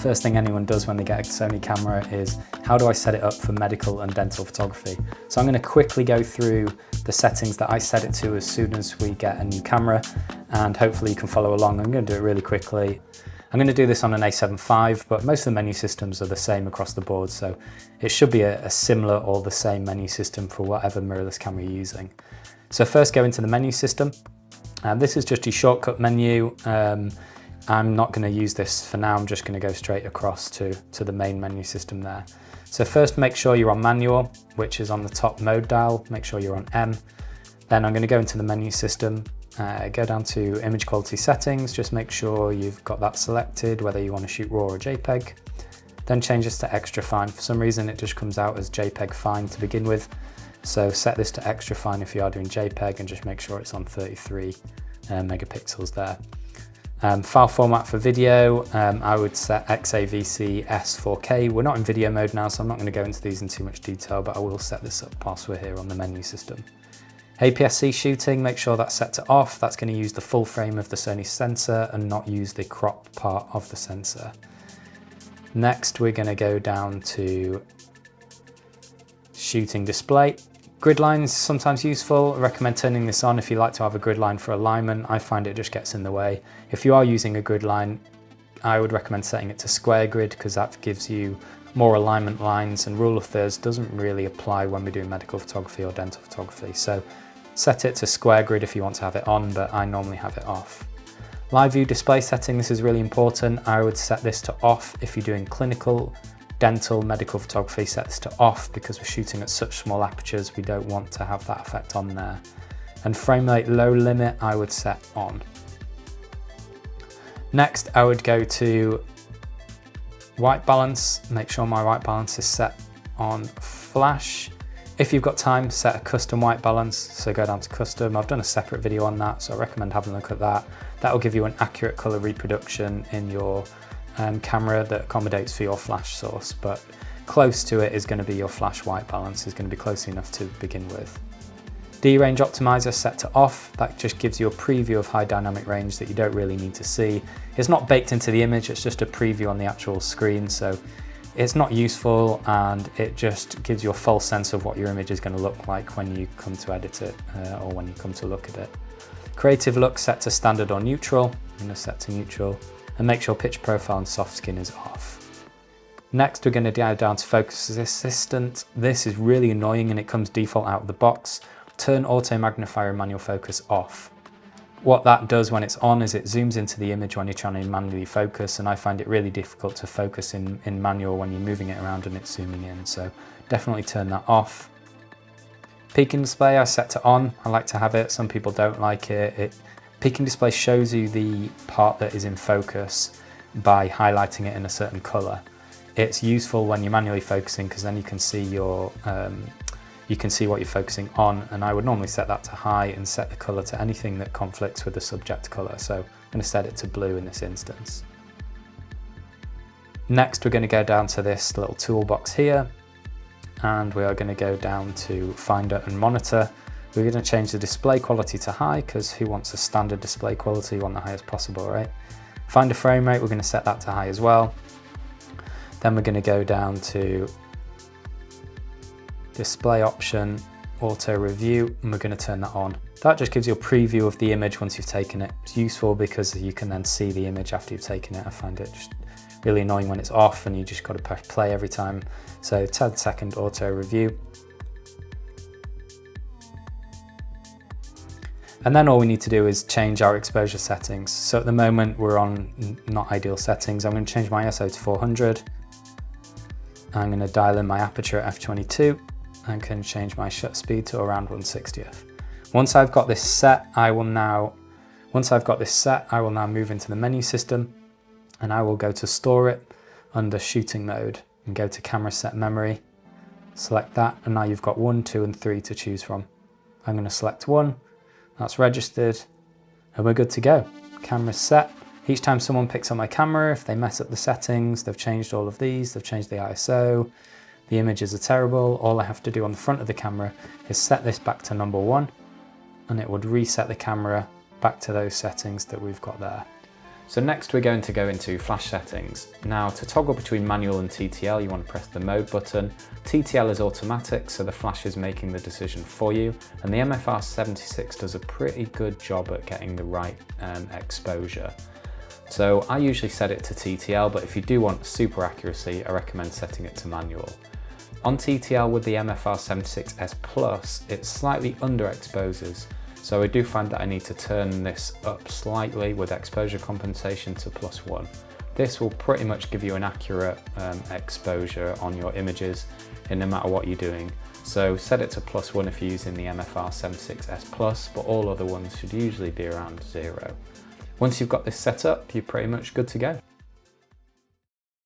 First thing anyone does when they get a Sony camera is, how do I set it up for medical and dental photography? So I'm going to quickly go through the settings that I set it to as soon as we get a new camera, and hopefully you can follow along. I'm going to do it really quickly. I'm going to do this on an A7 IV, but most of the menu systems are the same across the board, so it should be a similar or the same menu system for whatever mirrorless camera you're using. So first go into the menu system. This is just your shortcut menu. I'm not going to use this for now, I'm just going to go straight across to the main menu system there. So first make sure you're on manual, which is on the top mode dial, make sure you're on M. Then I'm going to go into the menu system, go down to image quality settings, just make sure you've got that selected, whether you want to shoot RAW or JPEG. Then change this to extra fine. For some reason it just comes out as JPEG fine to begin with. So set this to extra fine if you are doing JPEG, and just make sure it's on 33 megapixels there. File format for video, I would set XAVC S4K. We're not in video mode now, so I'm not going to go into these in too much detail, but I will set this up whilst we're here on the menu system. APS-C shooting, make sure that's set to off. That's going to use the full frame of the Sony sensor and not use the cropped part of the sensor. Next, we're going to go down to shooting display. Grid lines sometimes useful. I recommend turning this on if you like to have a grid line for alignment. I find it just gets in the way. If you are using a grid line, I would recommend setting it to square grid, because that gives you more alignment lines, and rule of thirds doesn't really apply when we're doing medical photography or dental photography. So set it to square grid if you want to have it on, but I normally have it off. Live view display setting, this is really important. I would set this to off if you're doing clinical, dental, medical photography. Set this to off because we're shooting at such small apertures, we don't want to have that effect on there. And frame rate low limit I would set on. Next I would go to white balance, make sure my white balance is set on flash. If you've got time, set a custom white balance, so go down to custom. I've done a separate video on that, so I recommend having a look at that. That will give you an accurate color reproduction in your camera that accommodates for your flash source, but close to it is going to be your flash white balance, is going to be close enough to begin with. D-range optimizer set to off, that just gives you a preview of high dynamic range that you don't really need to see. It's not baked into the image, it's just a preview on the actual screen, so it's not useful, and it just gives you a false sense of what your image is going to look like when you come to edit it or when you come to look at it. Creative look set to standard or neutral, I'm going to set to neutral, and make sure pitch profile and soft skin is off. Next we're going to go down to focus assistant. This is really annoying and it comes default out of the box. Turn auto magnifier and manual focus off. What that does when it's on is it zooms into the image when you're trying to manually focus, and I find it really difficult to focus in manual when you're moving it around and it's zooming in, so definitely turn that off. Peaking display I set to on, I like to have it, some people don't like it. Peaking display shows you the part that is in focus by highlighting it in a certain color. It's useful when you're manually focusing because then you can see your you can see what you're focusing on, and I would normally set that to high and set the color to anything that conflicts with the subject color. So I'm going to set it to blue in this instance. Next we're going to go down to this little toolbox here, and we are going to go down to Finder and Monitor. We're going to change the display quality to high because who wants a standard display quality? You want the highest possible, right? Finder frame rate, we're going to set that to high as well. Then we're going to go down to display option, auto review, and we're going to turn that on. That just gives you a preview of the image once you've taken it. It's useful because you can then see the image after you've taken it. I find it just really annoying when it's off and you just got to press play every time. So 10-second auto review. And then all we need to do is change our exposure settings. So at the moment we're on not ideal settings. I'm going to change my ISO to 400. I'm going to dial in my aperture at f22 and can change my shutter speed to around 1/60th. Once I've got this set, I will now move into the menu system, and I will go to store it under shooting mode and go to camera set memory, select that, and now you've got 1, 2 and 3 to choose from. I'm going to select 1, that's registered, and we're good to go. Camera's set. Each time someone picks up my camera, if they mess up the settings, they've changed all of these, they've changed the ISO, the images are terrible, all I have to do on the front of the camera is set this back to number 1, and it would reset the camera back to those settings that we've got there. So next we're going to go into flash settings. Now to toggle between manual and TTL, you want to press the mode button. TTL is automatic, so the flash is making the decision for you. And the MFR76 does a pretty good job at getting the right exposure. So I usually set it to TTL, but if you do want super accuracy, I recommend setting it to manual. On TTL with the MFR76S Plus, it slightly underexposes. So I do find that I need to turn this up slightly with exposure compensation to +1. This will pretty much give you an accurate exposure on your images in no matter what you're doing. So set it to +1 if you're using the MFR76S Plus, but all other ones should usually be around 0. Once you've got this set up, you're pretty much good to go.